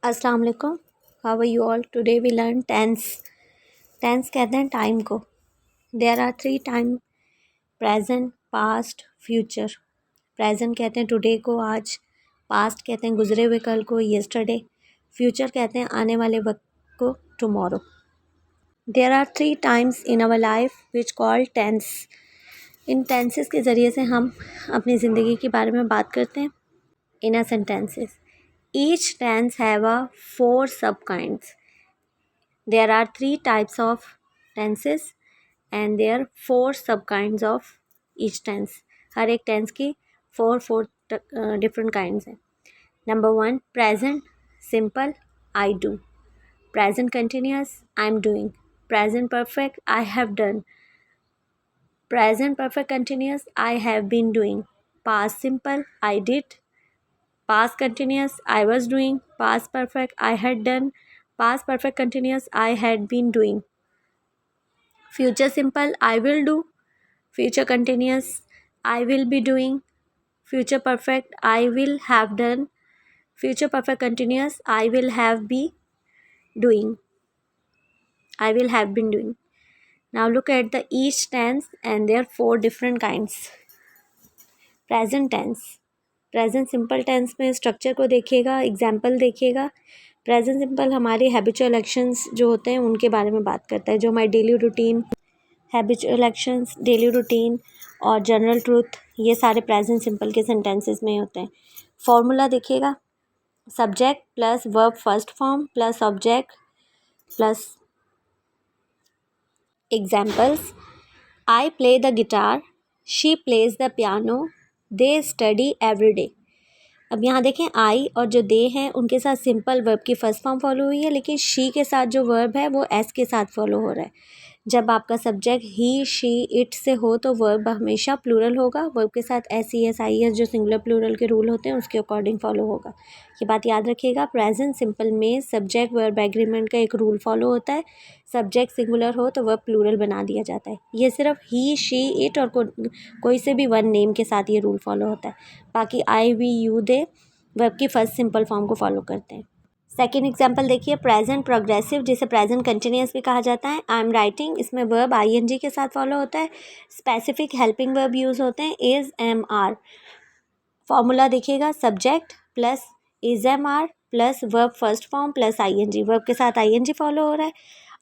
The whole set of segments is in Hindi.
अस्सलाम वालेकुम। How are you all? Today we learn tense. Tense कहते हैं टाइम को। There are 3 time: present, past, future. Present कहते हैं टुडे को, आज। पास्ट कहते हैं गुजरे हुए कल को, येस्टरडे। फ्यूचर कहते हैं आने वाले वक्त को, tomorrow. There are 3 times in our life which called tense. इन टेंसेस के ज़रिए से हम अपनी ज़िंदगी के बारे में बात करते हैं। इन अ sentences each tense have a 4 subkinds. There are 3 types of tenses and there are 4 subkinds of each tense. हर एक tense की 4 different kinds हैं. Number 1, present simple, I do. Present continuous, I am doing. Present perfect, I have done. Present perfect continuous, I have been doing. Past simple, I did. Past continuous, I was doing. Past perfect, I had done. Past perfect continuous, I had been doing. Future simple, I will do. Future continuous, I will be doing. Future perfect, I will have done. Future perfect continuous, I will have be doing. I will have been doing. Now look at the each tense and there are 4 different kinds. Present tense. Present simple tense में स्ट्रक्चर को देखिएगा, एग्जाम्पल देखिएगा। प्रेजेंट सिंपल हमारे हैबिचुअल एक्शंस जो होते हैं उनके बारे में बात करता है, जो हमारी daily routine, habitual actions, daily routine और जनरल ट्रूथ, ये सारे प्रेजेंट सिंपल के सेंटेंसेस में होते हैं। फॉर्मूला देखिएगा, subject plus verb first form plus object plus examples. I play the guitar, she plays the piano, they study every day. अब यहाँ देखें, आई और जो दे हैं उनके साथ सिंपल वर्ब की फर्स्ट फॉर्म फॉलो हुई है, लेकिन शी के साथ जो वर्ब है वो एस के साथ फॉलो हो रहा है। जब आपका सब्जेक्ट ही, शी, इट से हो तो वर्ब हमेशा प्लूरल होगा। वर्ब के साथ एस, ई, एस, आई, एस जो सिंगुलर प्लूरल के रूल होते हैं उसके अकॉर्डिंग फॉलो होगा। ये बात याद रखिएगा। प्रेजेंट सिंपल में सब्जेक्ट वर्ब एग्रीमेंट का एक रूल फॉलो होता है। सब्जेक्ट सिंगुलर हो तो वर्ब प्लूरल बना दिया जाता है। ये सिर्फ ही, शी, इट और कोई से भी वन नेम के साथ ये रूल फॉलो होता है। बाकी आई, वी, यू, दे वर्ब की फर्स्ट सिंपल फॉर्म को फॉलो करते हैं। सेकेंड एग्जाम्पल देखिए, प्रेजेंट प्रोग्रेसिव जिसे प्रेजेंट कंटिन्यूस भी कहा जाता है। आई एम राइटिंग, इसमें वर्ब आईएनजी के साथ फॉलो होता है। स्पेसिफिक हेल्पिंग वर्ब यूज़ होते हैं, इज, एम, आर। फॉर्मूला देखिएगा, subject plus is, am, are plus verb first form plus ING. Verb के साथ आईएनजी फॉलो हो रहा है।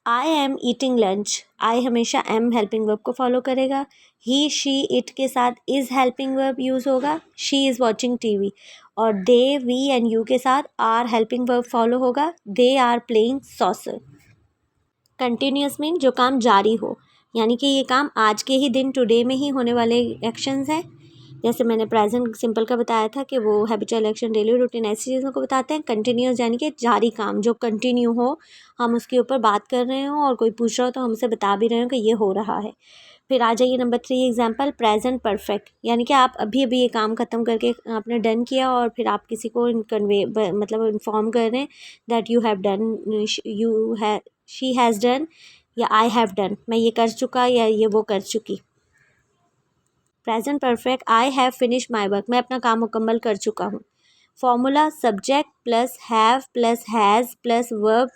I am eating lunch, I हमेशा एम हेल्पिंग वर्ब को फॉलो करेगा। ही, शी, इट के साथ इज़ हेल्पिंग वर्ब यूज़ होगा। She is watching TV. और दे, वी एंड यू के साथ आर हेल्पिंग वर्ब फॉलो होगा। They are playing soccer. Continuous mean जो काम जारी हो, यानी कि ये काम आज के ही दिन, टुडे में ही होने वाले एक्शंस हैं। जैसे मैंने प्रेजेंट सिंपल का बताया था कि वो हैबिचुअल एक्शन, डेली रूटीन, ऐसी चीज़ों को बताते हैं। कंटिन्यूस यानी कि जारी काम, जो कंटिन्यू हो, हम उसके ऊपर बात कर रहे हो और कोई पूछ रहा हो तो हमसे बता भी रहे हो कि ये हो रहा है। फिर आ जाइए नंबर 3 एग्जाम्पल, प्रेजेंट परफेक्ट, यानी कि आप अभी अभी ये काम ख़त्म करके आपने डन किया और फिर आप किसी को कन्वे मतलब इन्फॉर्म कर रहे हैं that you have done, you है, शी हैज़ डन या आई हैव डन, मैं ये कर चुका या ये वो कर चुकी। Present perfect, I have finish my work, मैं अपना काम मुकम्मल कर चुका हूँ। Formula subject plus have plus has plus verb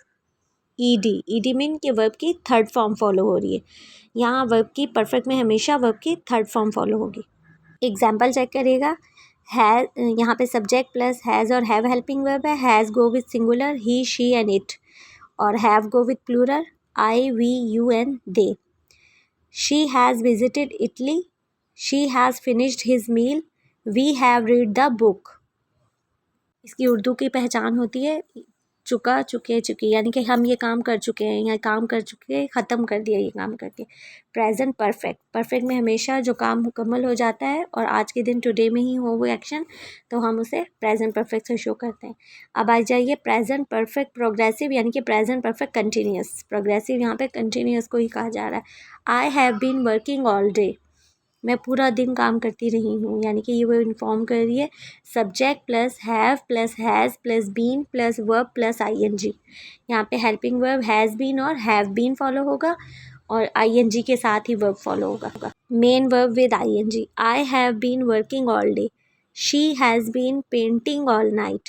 ED. ED mean कि वर्ब की थर्ड फॉर्म फॉलो हो रही है। यहाँ वर्ब की परफेक्ट में हमेशा वर्ब की थर्ड फॉर्म फॉलो होगी। एग्जाम्पल चेक करिएगा, हैज़, यहाँ पे सब्जेक्ट प्लस हैज़ और हैव हेल्पिंग वर्ब है। Has go with singular, he, she and it, और have go with plural, I, we, you and they. She has visited Italy, she has finished his meal, we have read the book. इसकी उर्दू की पहचान होती है चुका, चुके, चुकी, यानी कि हम ये काम कर चुके हैं या काम कर चुके, ख़त्म कर दिया ये काम करके। प्रेजेंट परफेक्ट, परफेक्ट में हमेशा जो काम मुकम्मल हो जाता है और आज के दिन, टुडे में ही हो वो एक्शन, तो हम उसे प्रेजेंट परफेक्ट से शो करते हैं। अब आ जाइए प्रेजेंट परफेक्ट प्रोग्रेसिव, यानी कि प्रेजेंट परफेक्ट कंटिन्यूस। प्रोग्रेसिव यहाँ पे कंटिन्यूस को ही कहा जा रहा है। I have been working all day, मैं पूरा दिन काम करती रही हूँ, यानी कि ये वो इन्फॉर्म कर रही है। Subject plus have plus has plus been plus verb plus ING. यहाँ पे हेल्पिंग वर्ब हैज़ बीन और हैव बीन फॉलो होगा और आईएनजी के साथ ही वर्ब फॉलो होगा। Main verb with ING, I have been working all day, she has been painting all night,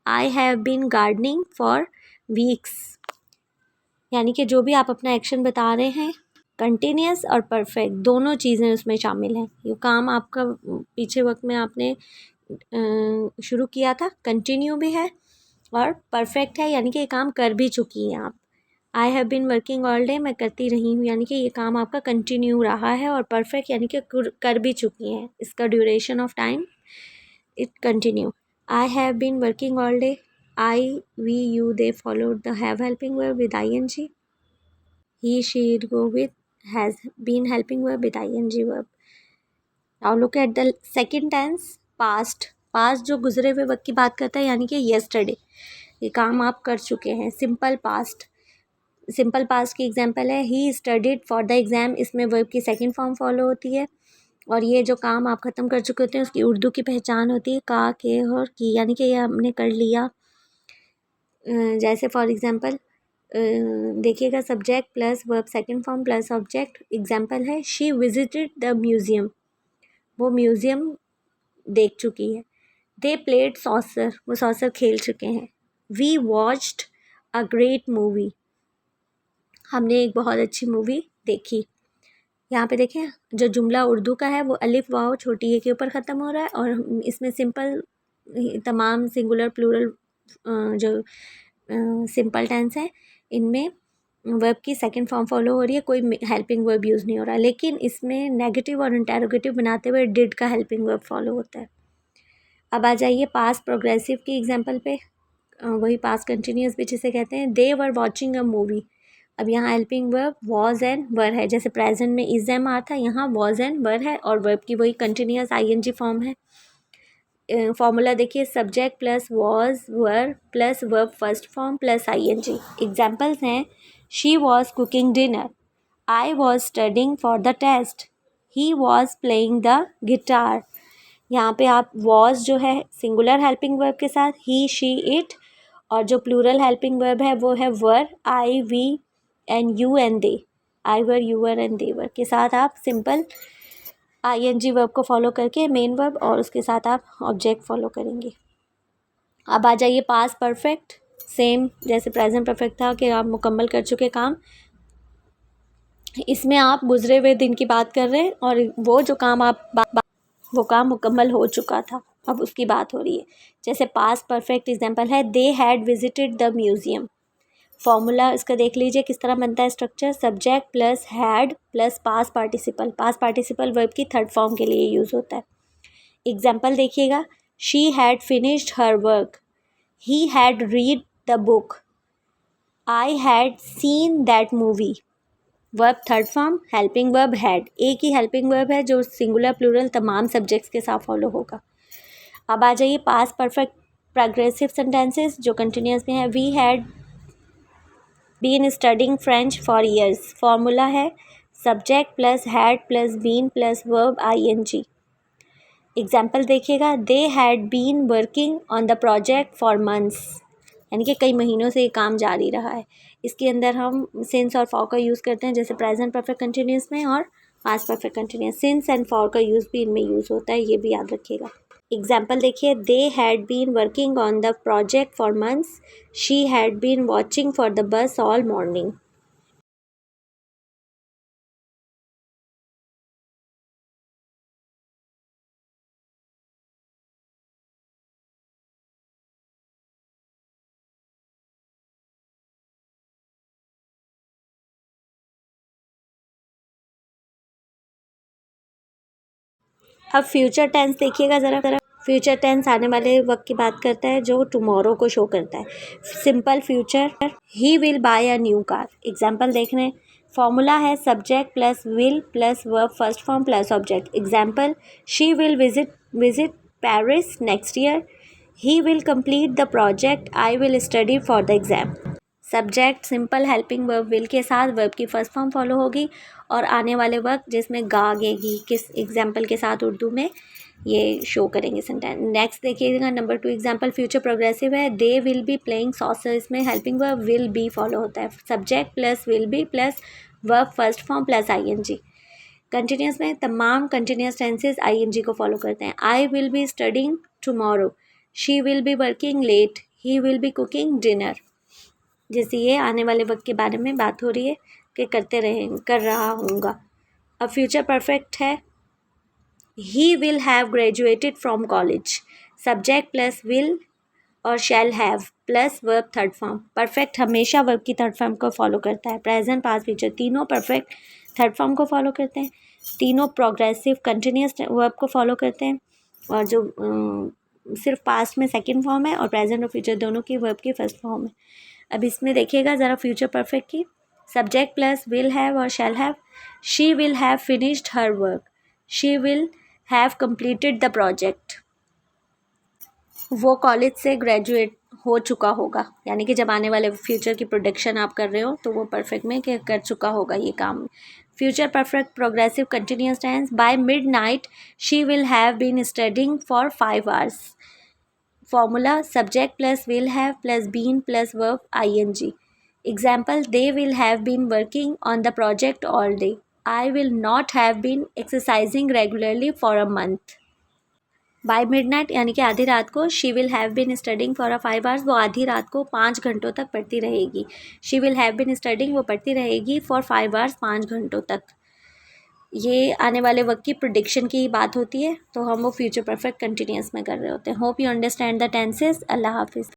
I have been gardening for weeks, यानी कि जो भी आप अपना एक्शन बता रहे हैं, कंटिन्यूस और परफेक्ट दोनों चीज़ें उसमें शामिल हैं। ये काम आपका पीछे वक्त में आपने शुरू किया था, कंटिन्यू भी है और परफेक्ट है, यानी कि ये काम कर भी चुकी हैं आप। I have been working all day, मैं करती रही हूँ, यानी कि ये काम आपका कंटिन्यू रहा है। और परफेक्ट यानी कि कर भी चुकी हैं, इसका duration of time it continue. I have been working all day, I we you they followed the have helping verb with ing, he she it go with has been helping verb with ing verb. Now look at the second tense, past. Past जो गुजरे हुए वक्त की बात करता है, यानी कि yesterday, ये काम आप कर चुके हैं। सिंपल पास्ट, सिंपल पास्ट की एग्जांपल है he studied for the exam, इसमें वर्ब की सेकंड फॉर्म फॉलो होती है। और ये जो काम आप ख़त्म कर चुके होते हैं उसकी उर्दू की पहचान होती है का, के और की, यानी कि ये हमने कर लिया। जैसे फॉर एग्ज़ाम्पल देखिएगा, subject plus verb second form plus object. Example है शी विजिटेड द म्यूज़ियम, वो म्यूज़ियम देख चुकी है। दे प्लेड सॉसर, वो सॉसर खेल चुके हैं। We watched a great movie, हमने एक बहुत अच्छी मूवी देखी। यहाँ पे देखें, जो जुमला उर्दू का है वो अलिफ वाव छोटी ए के ऊपर ख़त्म हो रहा है, और इसमें सिंपल तमाम सिंगुलर प्लूरल जो सिंपल टेंस है इनमें वर्ब की सेकंड फॉर्म फॉलो हो रही है, कोई हेल्पिंग वर्ब यूज़ नहीं हो रहा। लेकिन इसमें नेगेटिव और इंटेरोगेटिव बनाते हुए डिड का हेल्पिंग वर्ब फॉलो होता है। अब आ जाइए पास्ट प्रोग्रेसिव की एग्जांपल पे, वही पास्ट कंटिन्यूस भी जिसे कहते हैं। दे वर वॉचिंग अ मूवी, अब यहाँ हेल्पिंग वर्ब वॉज एंड वर है, जैसे प्रेजेंट में इज एम आ था, यहाँ वॉज एंड वर है और वर्ब की वही कंटिन्यूस ing फॉर्म है। फॉर्मूला देखिए, subject plus was were plus verb first form plus ing। Examples हैं she was cooking dinner, I was studying for the test, he was playing the guitar. यहाँ पे आप वॉज जो है सिंगुलर हेल्पिंग वर्ब के साथ ही शी इट, और जो प्लूरल हेल्पिंग वर्ब है वो है were, I we and you and they, I were you were and they were के साथ आप सिंपल ing वर्ब को फॉलो करके मेन वर्ब और उसके साथ आप ऑब्जेक्ट फॉलो करेंगे। अब आ जाइए पास्ट परफेक्ट, सेम जैसे प्रेजेंट परफेक्ट था कि आप मुकम्मल कर चुके काम, इसमें आप गुजरे हुए दिन की बात कर रहे हैं और वो जो काम वो काम मुकम्मल हो चुका था, अब उसकी बात हो रही है। जैसे पास्ट परफेक्ट एग्जांपल है they had visited the museum. Formula इसका देख लीजिए किस तरह बनता है structure, subject plus had plus past participle, past participle verb की थर्ड फॉर्म के लिए यूज़ होता है। एग्जाम्पल देखिएगा, she had finished her work, he had read the book, I had seen that movie. Verb third form, helping verb had, एक ही हेल्पिंग वर्ब है जो सिंगुलर प्लूरल तमाम सब्जेक्ट्स के साथ फॉलो होगा। अब आ जाइए पास्ट परफेक्ट प्रोग्रेसिव सेंटेंसेस जो कंटिन्यूस में है। We had been studying French for years, formula है subject plus had plus been plus verb ing। Example देखिएगा, they had been working on the project for months, यानी कि कई महीनों से ये काम जारी रहा है। इसके अंदर हम सिंस और फॉर का यूज़ करते हैं, जैसे प्रेजेंट परफेक्ट कंटिन्यूस में और past perfect continuous. Since and for का यूज़ भी इनमें यूज़ होता है, ये भी याद रखिएगा। एग्जाम्पल देखिए, they had been working on the project for months, she had been watching for the bus all morning. अब फ्यूचर टेंस देखिएगा ज़रा, फ्यूचर टेंस आने वाले वक्त की बात करता है जो टुमारो को शो करता है। Simple future, he will buy a new car. Example देख रहे हैं, फॉर्मूला है subject plus will plus verb first form plus object. Example, she will visit Paris next year, he will complete the project, I will study for the exam. Subject simple helping verb will के साथ वर्ब की फर्स्ट फॉर्म फॉलो होगी और आने वाले वक्त जिसमें गागेगी किस एग्जाम्पल के साथ उर्दू में ये शो करेंगे सेंटेंस। नेक्स्ट देखिएगा नंबर 2 एग्जाम्पल, फ्यूचर प्रोग्रेसिव है, they will be playing soccer, इसमें helping verb will be follow होता है, subject plus will be plus verb first form plus ing। Continuous में तमाम कंटिन्यूस टेंसेज ing को फॉलो करते हैं। I will be studying tomorrow, she will be working late, he will be cooking dinner. जैसे ये आने वाले वक्त के बारे में बात हो रही है कि कर रहा होऊंगा। अब फ्यूचर परफेक्ट है, he will have graduated from college. Subject plus will और shall have plus verb third form. Perfect हमेशा वर्ब की थर्ड फॉर्म को फॉलो करता है। प्रेजेंट पास्ट फ्यूचर तीनों परफेक्ट थर्ड फॉर्म को फॉलो करते हैं। तीनों प्रोग्रेसिव कंटिन्यूस वर्ब को फॉलो करते हैं। और जो सिर्फ पास्ट में सेकंड फॉर्म है और प्रेजेंट और फ्यूचर दोनों की वर्ब की फर्स्ट फॉर्म है। अब इसमें देखिएगा ज़रा फ्यूचर परफेक्ट की। सब्जेक्ट प्लस विल हैव और shall have. She will have finished her work. She will have completed the project. वो कॉलेज से ग्रेजुएट हो चुका होगा, यानी कि जब आने वाले फ्यूचर की प्रोडिक्शन आप कर रहे हो तो वो परफेक्ट में कर चुका होगा ये काम। Future perfect progressive continuous tense. By midnight she will have been studying for 5 hours। Formula subject plus will have plus been plus verb ing। Example they will have been working on the project all day. I will not have been exercising regularly for a month. By midnight यानी कि आधी रात को। She will have been studying for 5 hours, वो आधी रात को 5 घंटों तक पढ़ती रहेगी। She will have been studying, वो पढ़ती रहेगी फॉर 5 hours, 5 घंटों तक। ये आने वाले वक्त की प्रिडिक्शन की बात होती है, तो हम वो फ्यूचर परफेक्ट कंटिन्यूस में कर रहे होते हैं। Hope you understand the tenses. अल्लाह हाफिज़।